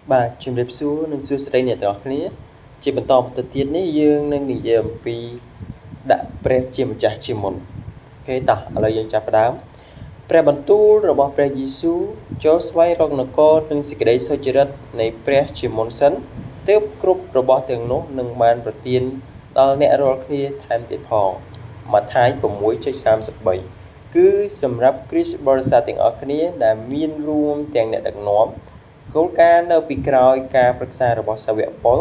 បាទជំរាបសួរនិងសួស្តីអ្នកទាំងអស់គ្នាជាបន្តទៅទៀតនេះយើងនឹងនិយាយអំពីដាក់ព្រះជាម្ចាស់ជាមុនអូខេតោះឥឡូវយើងចាប់ផ្ដើមព្រះបន្ទូលរបស់ព្រះយេស៊ូវចូលស្វែងរកនគរនិងសេចក្តីសុចរិតនៃព្រះជាមុនសិនទើបគ្រប់របស់ទាំងនោះនឹងបានប្រទានដល់អ្នករាល់គ្នាថែមទៀតផងម៉ាថាយ 6:33 គឺសម្រាប់គ្រីស្ទបរិស័ទទាំងអស់គ្នាដែលមានរួមទាំងអ្នកដឹកនាំគោលការណ៍នៅពីក្រោយការប្រឹក្សារបស់សាវកប៉ុល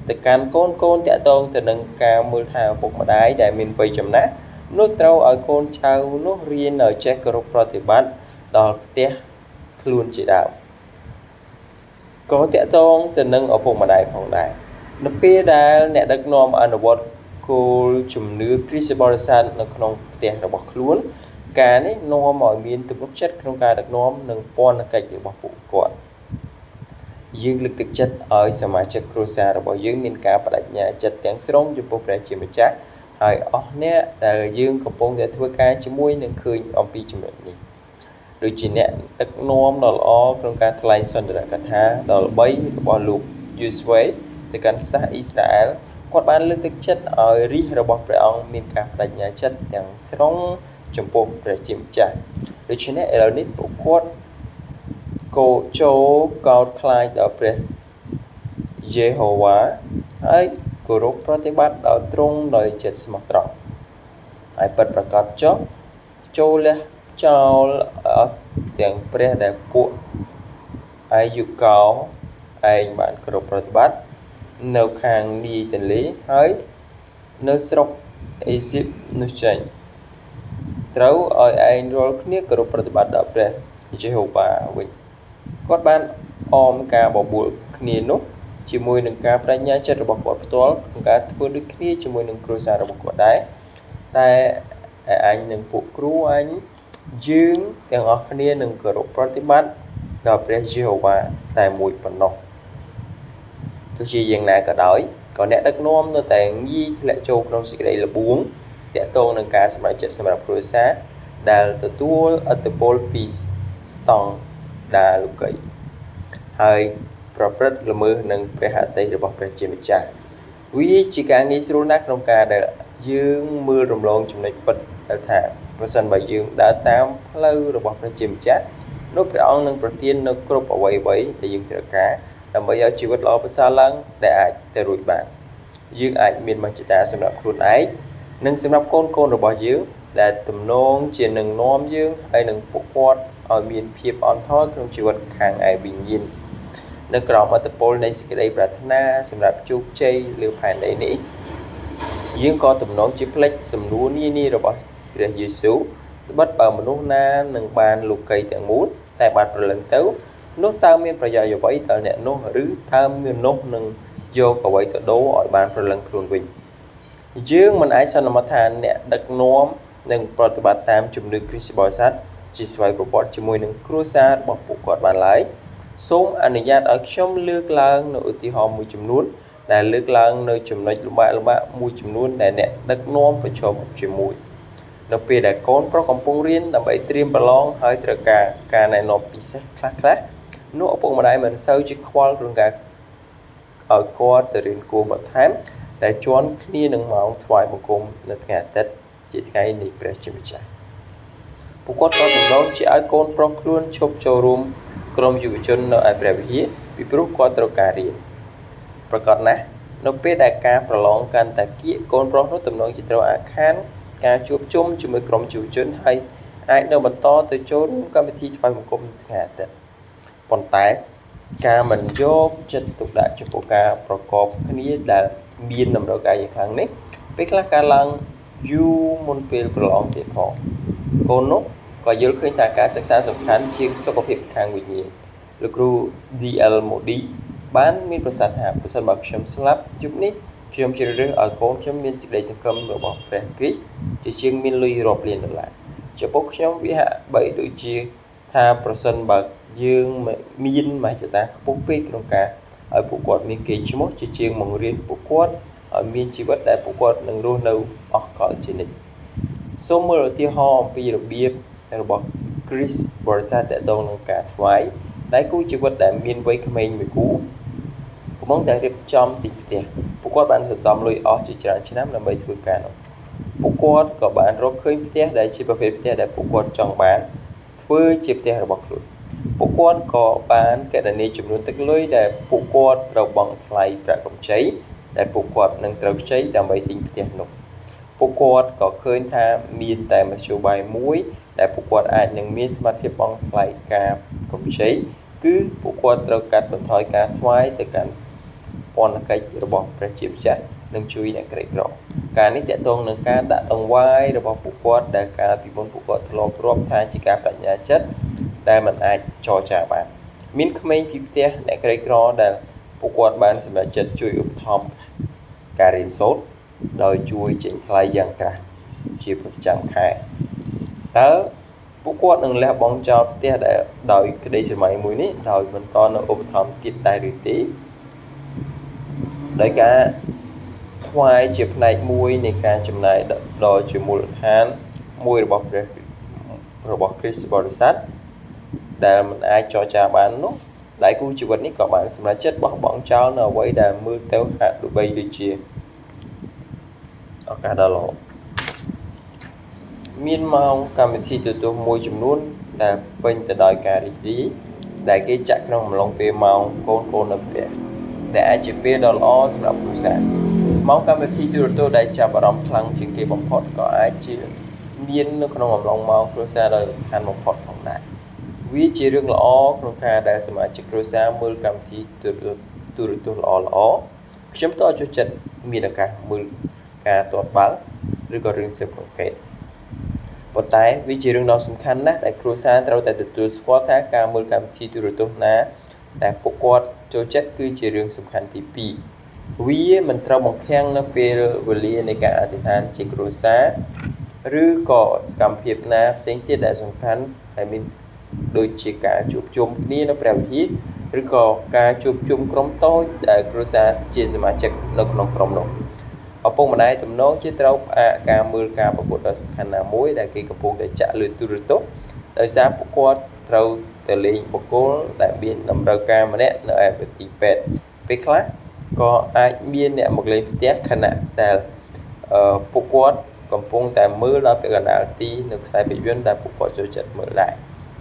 ទៅកាន់កូនតាក់ទងទៅនឹងការមើលថែឪពុកម្ដាយដែលមានវ័យចំណាស់នោះត្រូវឲ្យកូនចៅនោះរៀនឲ្យចេះគោរពប្រតិបត្តិដល់ផ្ទះខ្លួនជាដើមក៏តាក់ទងទៅនឹងឪពុកម្ដាយផងដែរនៅពេលដែលអ្នកដឹកនាំអនុវត្តគោលជំនឿគ្រីស្ទបរិស័ទនៅក្នុងផ្ទះរបស់ខ្លួនការនេះនាំឲ្យមានទំនុកចិត្តក្នុងការដឹកនាំនិងពន្ធកិច្ចរបស់ពួកគាត់យើងលើកទឹកចិត្តឲ្យសមាជិកគ្រួសាររបស់យើងមានការបដិញ្ញាចិត្តទាំងស្រុងចំពោះព្រះជាម្ចាស់ហើយអស់អ្នកដែលយើងកំពុងតែធ្វើការជាមួយនឹងឃើញអំពីចំណុចនេះដូចជាអ្នកដឹកនាំដ៏ល្អក្នុងការថ្លែងសន្ទរកថាដ៏ល្បីរបស់លោកយូស្វេទៅកាន់សាសអ៊ីស្រាអែលគាត់បានលើកទឹកចិត្តឲ្យរាជរបស់ព្រះអង្គមានការបដិញ្ញាចិត្តទាំងស្រុងចំពោះព្រះជាម្ចាស់ដូច្នេះឥឡូវនេះពួកគាត់ក៏ចូលកោតខ្លាចដល់ព្រះយេហូវ៉ាហើយគោរពប្រតិបត្តិដល់ទ្រង់ដោយចិត្តស្មោះត្រង់ហើយពិតប្រាកដចុះចូលលះចោលអស់ទាំងព្រះដែលពួកអាយុកោឯងបានគោរពប្រតិបត្តិនៅខាងនាយទន្លេហើយនៅស្រុកអេស៊ីបនោះចេញត្រូវឲ្យឯងរាល់គ្នាគោរពប្រតិបត្តិដល់ព្រះយេហូវ៉ាវិញគាត់បានអមការបបួលគ្នានោះជាមួយនឹងការបដិញ្ញាចិត្តរបស់គាត់ផ្ទាល់ក្នុងការធ្វើដូចគ្នាជាមួយនឹងគ្រួសាររបស់គាត់ដែរតែអញនិងពួកគ្រូអញយើងទាំងអស់គ្នានឹងគោរពប្រតិបត្តិដល់ព្រះយេហូវ៉ាតែមួយប៉ុណ្ណោះទោះជាយ៉ាងណាក៏ដោយក៏អ្នកដឹកនាំនៅតែងាយធ្លាក់ចូលក្នុងសេចក្តីល្បួងទាក់ទងនឹងការសម្រេចចិត្តសម្រាប់គ្រួសារដែលទទួលឥទ្ធិពលពីស្តង់ដារលោកីហើយប្រព្រឹត្តល្មើសនឹងព្រះហត្ថីរបស់ព្រះជាម្ចាស់វាជាការងាយស្រួលណាស់ក្នុងការដែលយើងមើលរំលងចំណុចពិតដែលថាប្រសិនបើយើងដើរតាមផ្លូវរបស់ព្រះជាម្ចាស់នោះព្រះអង្គនឹងប្រទាននៅគ្រប់អ្វីៗដែលយើងត្រូវការដើម្បីឲ្យជីវិតល្អប្រសើរឡើងដែលអាចទៅរួចបានយើងអាចមានមហិច្ឆតាសម្រាប់ខ្លួនឯងនិងសម្រាប់កូនរបស់យើងដែលទំនងជានឹងនាំយើងហើយនឹងពួកគាត់ឲ្យមានភាពអន់ថយក្នុងជីវិតខាងឯវិញ្ញាណនៅក្រោមឥទ្ធិពលនៃសេចក្តីប្រាថ្នាសម្រាប់ជោគជ័យលើផែនដីនេះយើងក៏ទំនងជាផ្លេចសំណួរនានារបស់ព្រះយេស៊ូវត្បិតបើមនុស្សណានឹងបានលោកីទាំងមូលតែបាត់ព្រលឹងទៅនោះតើមានប្រយោជន៍អ្វីដល់អ្នកនោះឬតើមនុស្សនឹងយកអ្វីទៅដូរឲ្យបានព្រលឹងខ្លួនវិញយើងមិនអាចសន្មតថាអ្នកដឹកនាំនិងប្រតិបត្តិតាមជំនឿគ្រីស្ទបរិស័ទជាស្វ័យប្រវត្តិជាមួយនឹងគ្រួសាររបស់ពួកគាត់បានឡើយសូមអនុញ្ញាតឲ្យខ្ញុំលើកឡើងនៅឧទាហរណ៍មួយចំនួនដែលលើកឡើងនៅចំណុចលំបាកមួយចំនួនដែលអ្នកដឹកនាំប្រឈមជាមួយនៅពេលដែលកូនប្រុសកំពុងរៀនដើម្បីត្រៀមប្រឡងហើយត្រូវការណែនាំពិសេសខ្លះនោះឪពុកម្ដាយមិនសូវជាខ្វល់ក្នុងការឲ្យគាត់ទៅរៀនគួរបន្ថែមដែលជាន់គ្នានឹងម៉ោងថ្វាយបង្គំនៅថ្ងៃអាទិត្យជាថ្ងៃនៃព្រះជាម្ចាស់ពួកគាត់ក៏ទំនងជាឲ្យកូនប្រុសខ្លួនឈប់ចូលរួមក្រុមយុវជននៅឯព្រះវិហារពីព្រោះគាត់ត្រូវការរៀនប្រកបណាស់នៅពេលដែលការប្រឡងកាន់តែគៀកកូនប្រុសនោះទំនងជាត្រូវអាខានការជួបជុំជាមួយក្រុមយុវជនហើយអាចនៅបន្តទៅចូលរួមកម្មវិធីថ្វាយបង្គំថ្ងៃអាទិត្យប៉ុន្តែការមិនយកចិត្តទុកដាក់ចំពោះការប្រកបគ្នាដែលមានតម្រូវការយ៉ាងខ្លាំងនេះពេលខ្លះកើតឡើងយូរមុនពេលប្រឡងទៀតផងកូននោះក៏យល់ឃើញថាការសិក្សាសំខាន់ជាងសុខភាពខាងវិញ្ញាណលោកគ្រូ D.L. Moody បានមានប្រសាសន៍ថាប្រសិនបើខ្ញុំស្លាប់យប់នេះខ្ញុំជ្រើសរើសឲ្យកូនខ្ញុំមានសេចក្តីសង្ឃឹមរបស់ព្រះគ្រីស្ទជាជាងមានលុយរាប់លានដុល្លារចំពោះខ្ញុំវាហាក់បីដូចជាថាប្រសិនបើយើងមានមហិច្ឆតាខ្ពស់ពេកក្នុងការឲ្យពួកគាត់មានកេរ្តិ៍ឈ្មោះជាជាងបង្រៀនពួកគាត់ឲ្យមានជីវិតដែលពួកគាត់នឹងរស់នៅអស់កលជានិច្ចសូមមើលឧទាហរណ៍អំពីរបៀបរបស់គ្រីស្ទបរិស័ទទាក់ទងនឹងការថ្វាយ đáy cú chỉ vật để miên với cái mình mới cú cũng mong tại riêng trong tình tiết bố quát bạn sẽ dòm lùi ở chỉ trả chi năm là mấy thứ cả nó bố quát có bạn rất khơi tiết để chỉ bảo vệ tiết để bố quát trong bán với chip tiết là bọc lùi bố quát có bán cái đàn này chụp luôn tức lưới để bố quát đầu bằng lại và cộng cháy để bố quát nâng trâu cháy đảm bảo tình tiết nó bố quát có khơi tha miên tại một số bài muối để bố quát ai nâng miên smart hiệp bằng lại cả cộng cháy cứ bố quát trâu cắt bằng thói cá thoái từ cảnh còn cáiរបស់ព្រះជាម្ចាស់នឹងជួយអ្នកក្រីក្រការនេះតកតងនឹងការដាក់តង្វាយរបស់ពួកគាត់ដែលកាលពីមុនពួកគាត់ធ្លាប់រាប់ថាជាការបញ្ញាចិត្តដែលមិនអាចចរចាបានមានក្មេងពីផ្ទះអ្នកក្រីក្រដែលពួកគាត់បានសម្រេចចិត្តជួយឧបត្ថម្ភការរៀនសូត្រដោយជួយចេញថ្លៃយ៉ាងក្រាស់ជាប្រចាំខែតើពួកគាត់នឹងលះបង់ចោលផ្ទះដែលដោយក្តីស្រមៃមួយនេះដោយបន្តនៅឧបត្ថម្ភទៀតដែរឬទេដោយការថ្វាយជាផ្នែកមួយនៃការចំណាយដល់ជាមូលដ្ឋានមួយរបស់គ្រីស្ទបរិស័ទដែលមិនអាចចរចាបាននោះដៃគូជីវិតនេះក៏បានសម្រេចចិត្តបោះបង់ចោលនៅអ្វីដែលមើលទៅហាក់ដូចជាឱកាសដ៏ល្អមានម៉ោងកម្មវិធីទូទៅមួយចំនួនដែលពេញទៅដោយការរីករាយដែលគេចាក់ក្នុងអំឡុងពេលម៉ោងកូននៅផ្ទះដែលអាចជាពេលដ៏ល្អសម្រាប់គ្រួសារម៉ោងកម្មវិធីទូរទស្សន៍ដែលចាប់អារម្មណ៍ខ្លាំងជាងគេបំផុតក៏អាចជាមាននៅក្នុងអំឡុងម៉ោងគ្រួសារដ៏សំខាន់បំផុតផងដែរវាជារឿងល្អក្នុងការដែលសមាជិកគ្រួសារមើលកម្មវិធីទូរទស្សន៍ល្អខ្ញុំតចូលចិត្តមានឱកាសមើលការទាត់បាល់ឬក៏រឿងស៊ើបអង្កេតប៉ុន្តែវាជារឿងដ៏សំខាន់ណាស់ដែលគ្រួសារត្រូវតែទទួលស្គាល់ថាការមើលកម្មវិធីទូរទស្សន៍ណាដែលពួកគាត់ចូលចិត្តគឺជារឿងសំខាន់ទី2វាមិនត្រូវបង្ខាំងនៅពេលវេលានៃការអធិដ្ឋានជាគ្រួសារឬក៏សកម្មភាពណាផ្សេងទៀតដែលសំខាន់ហើយមានដូចជាការជួបជុំគ្នានៅព្រះវិហារឬក៏ការជួបជុំក្រុមតូចដែលគ្រួសារជាសមាជិកនៅក្នុងក្រុមនោះឪពុកម្ដាយទំនងជាត្រូវផ្អាកការមើលការប្រកួតដ៏សំខាន់ណាមួយដែលគេកំពុងតែចាក់លើទូរទស្សន៍ដោយសារពួកគាត់ត្រូវទៅលេងបុគ្គលដែលមានតម្រូវការម្នាក់នៅឯប្រទេសពេទ្យពេលខ្លះក៏អាចមានអ្នកមកលេងផ្ទះខណៈដែលពួកគាត់កំពុងតែមើលដល់ពាក់កណ្ដាលទីនៅខ្សែភាពយន្តដែលពួកគាត់ចូលចិត្តមើលដែរ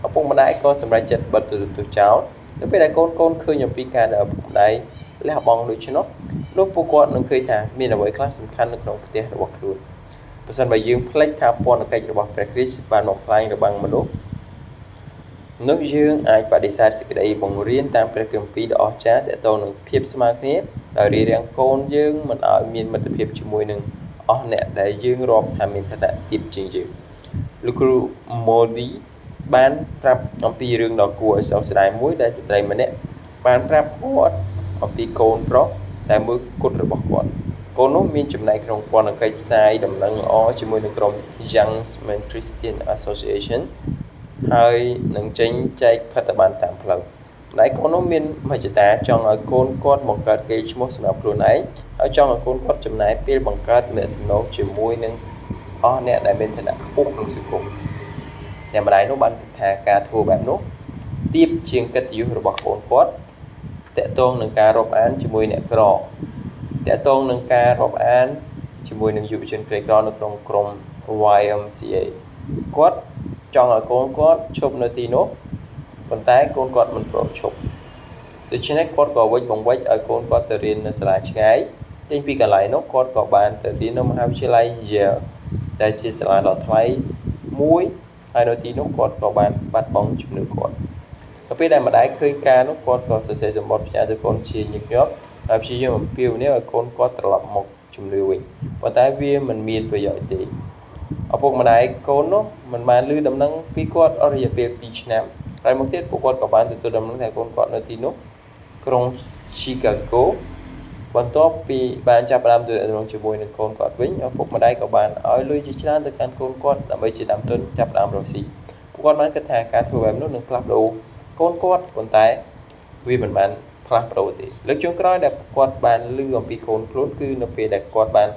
ឪពុកម្ដាយក៏សម្រេចចិត្តបិទទូរទស្សន៍ចោលនៅពេលដែលកូនឃើញអំពីការដែលឪពុកម្ដាយលះបង់ដូច្នោះពួកគាត់នឹងឃើញថាមានអ្វីខ្លះសំខាន់នៅក្នុងផ្ទះរបស់ខ្លួនប្រសិនបើយើងភ្លេចថាពន្ធកិច្ចរបស់ព្រះគ្រីស្ទបានបំផ្លាញរបាំងមនុស្សនោះយើងអាចបដិសេធសេចក្តីបង្រៀនតាមព្រះគម្ពីរដ៏អស្ចារ្យទាក់ទងនឹងភាពស្មើគ្នាដោយរារាំងកូនយើងមិនឲ្យមានមិត្តភាពជាមួយនឹងអស់អ្នកដែលយើងរាប់ថាមានឋានៈទាបជាងយើងលោកគ្រូ Modi បានប្រាប់អំពីរឿងដ៏គួរឲ្យសោកស្ដាយមួយដែលស្ត្រីម្នាក់បានប្រាប់គាត់អំពីកូនប្រុសដែលមើលគុតរបស់គាត់កូននោះមានចំណែកក្នុងពន្ធកិច្ចផ្សាយដំណឹងល្អជាមួយនឹងក្រុម Young Men Christian Association ហើយនឹងចេញចែកខិត្តប័ណ្ណតាមផ្លូវម្ដាយកូននោះមានមហិច្ឆតាចង់ឲ្យកូនគាត់បង្កើតកេរ្តិ៍ឈ្មោះសម្រាប់ខ្លួនឯងហើយចង់ឲ្យកូនគាត់ចំណាយពេលបង្កើតទំនាក់ទំនងជាមួយនឹងអស់អ្នកដែលមានឋានៈខ្ពស់ក្នុងសង្គមអ្នកម្ដាយនោះបានគិតថាការធ្វើបែបនោះទាបជាងកិត្តិយសរបស់កូនគាត់តាក់ទងនឹងការរាប់អានជាមួយអ្នកក្រតាក់ទងនឹងការរាប់អានជាមួយនឹងយុវជនក្រីក្រនៅក្នុងក្រុម YMCA គាត់ចង់ឲ្យកូនគាត់ឈប់នៅទីនោះប៉ុន្តែកូនគាត់មិនព្រមឈប់ដូច្នេះគាត់ក៏វិច្ចបង្វិចឲ្យកូនគាត់ទៅរៀននៅសាលាឆ្ងាយចេញពីកន្លែងនោះគាត់ក៏បានទៅរៀននៅមហាវិទ្យាល័យ Yale ដែលជាសាលាដ៏ថ្លៃមួយហើយនៅទីនោះគាត់ក៏បានបាត់បង់ជំនឿគាត់នៅពេលដែលម្ដាយឃើញការនោះគាត់ក៏សរសេរសម្បត្តិផ្ញើទៅកូនជាញឹកញាប់ហើយព្យាយាមអំពាវនាវឲ្យកូនគាត់ត្រឡប់មកជំនឿវិញប៉ុន្តែវាមិនមានប្រយោជន៍ទេឪពុកម្ដាយកូននោះមិនបានឮដំណឹងពីគាត់អស់រយៈពេល2ឆ្នាំហើយមកទៀតពួកគាត់ក៏បានទទួលដំណឹងថាកូនគាត់នៅទីនោះក្រុង Chicago បន្ទាប់ពីបានចាប់ផ្ដើមទំនាក់ទំនងជាមួយនឹងកូនគាត់វិញឪពុកម្ដាយក៏បានឲ្យលុយជាច្រើនទៅកាន់កូនគាត់ដើម្បីជាដើមទុនចាប់ផ្ដើមរកស៊ីពួកគាត់បានគិតថាការធ្វើបែបនោះនឹងផ្លាស់ប្ដូរកូនគាត់ប៉ុន្តែវាមិនបានផ្លាស់ប្ដូរទេលើកចុងក្រោយដែលគាត់បានឮអំពីកូនខ្លួនគឺនៅពេលដែលគាត់បាន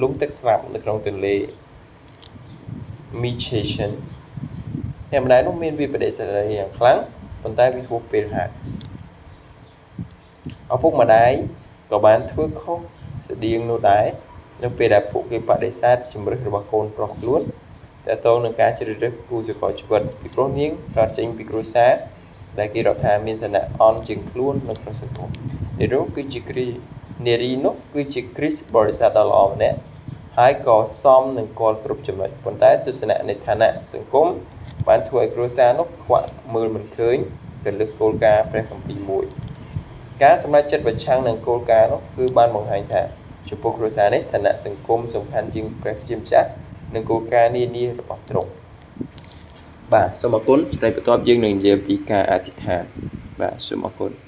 លង់ទឹកស្លាប់នៅក្នុងទន្លេ Michigan អ្នកម្ដាយនោះមានវិបដិសារីយ៉ាងខ្លាំង ប៉ុន្តែវាហួសពេលហើយឪពុកម្ដាយក៏បានធ្វើខុសស្តៀងនោះដែរនៅពេលដែលពួកគេបដិសេធជំរឿនរបស់កូនប្រុសខ្លួនទាក់ទងនឹងការជ្រើសរើសគូស្រករជីវិតពីព្រោះនាងកើតចេញពីគ្រួសារដែលគេរាប់ថាមានឋានៈអន់ជាងខ្លួននៅក្នុងសង្គមនារីនោះគឺជាគ្រីស្ទបរិស័ទដ៏ល្អម្នាក់ហើយក៏សមនឹងគាត់គ្រប់ចំណុចប៉ុន្តែទស្សនៈនៃឋានៈសង្គមបានធ្វើឲ្យគ្រួសារនោះខ្វាក់មើលមិនឃើញទៅលើគោលការណ៍ព្រះគម្ពីរមួយការសម្រេចចិត្តប្រឆាំងនឹងគោលការណ៍នោះគឺបានបង្ហាញថាចំពោះគ្រួសារនេះឋានៈសង្គមសំខាន់ជាងព្រះជាម្ចាស់និងគោលការណ៍នានារបស់ទ្រង់បាទសូមអរគុណចំណុចបន្ទាប់យើងនឹងនិយាយពីការអធិដ្ឋានបាទសូមអរគុណ